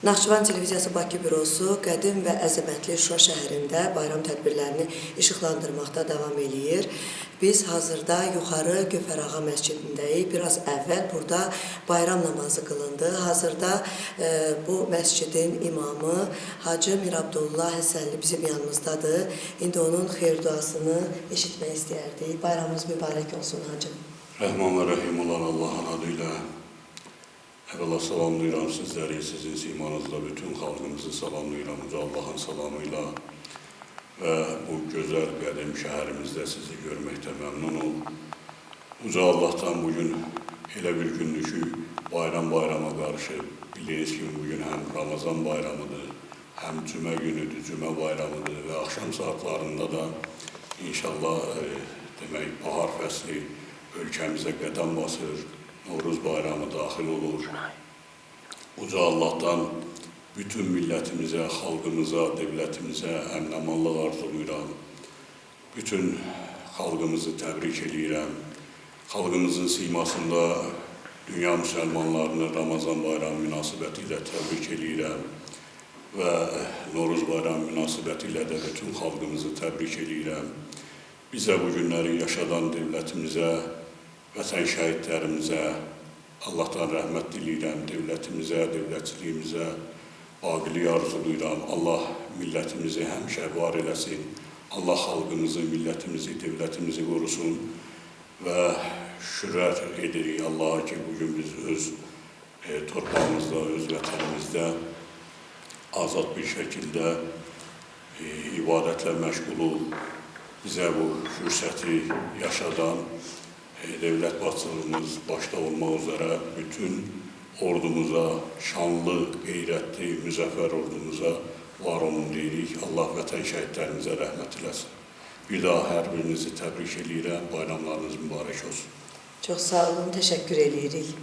Naxçıvan Televiziyası Bakı bürosu qədim və əzəmətli Şuşa şəhərində bayram tədbirlərini işıqlandırmaqda davam edir. Biz hazırda yuxarı Gövhərağa məscidindəyik. Biraz əvvəl burada bayram namazı qılındı. Hazırda bu məscidin imamı Hacı Mirabdullah Həsənli bizim yanımızdadır. İndi onun xeyir duasını eşitmək istəyərdik. Bayramımız mübarək olsun hacım. Rəhman və Rəhim olan Allahın adıyla evvela salamlayıram sizləri, sizin simanızla bütün xalqımızı salamlayıram. Uca Allahın salamıyla və bu gözəl qədim şəhərimizdə sizi görməkdə məmnunum. Uca Allah'tan bugün elə bir gündür ki, bayrama qarşı biliriz ki, bugün həm Ramazan bayramıdır, həm cümə günüdür, cümə bayramıdır və axşam saatlarında da inşallah demək bahar fəsli ölkəmizə qədəm basır. Novruz bayramı daxil olur. Uca Allah'tan bütün millətimizə, xalqımıza, devlətimizə əmin-amallıq arzuluyuram. Bütün xalqımızı təbrik edirəm. Xalqımızın simasında dünya müsəlmanlarını Ramazan bayramı münasibəti ilə təbrik edirəm. Və Novruz bayramı münasibəti ilə də bütün xalqımızı təbrik edirəm. Bizə bu günləri yaşadan devlətimizə, vətən şəhidlərimizə Allah'tan rəhmət diləyirəm, devlətimizə, devlətçiliyimizə aqiliyi arzuluyuram. Allah millətimizi həmişə var eləsin. Allah xalqımızı, millətimizi, devlətimizi qorusun və şükürlər edirik Allah'a ki, bugün biz öz torpağımızda, öz vətənimizdə azad bir şəkildə ibadətlə məşğulu bizə bu fürsəti yaşadan devlet başçılığımız başta olmaq üzere bütün ordumuza, şanlı, qeyrətli, müzəffər ordumuza var olun deyirik. Allah vətən şəhidlərimizə rəhmət eləsin. Bir daha hər birinizi təbrik edirəm. Bayramlarınız mübarək olsun. Çox sağ olun, təşəkkür edirik.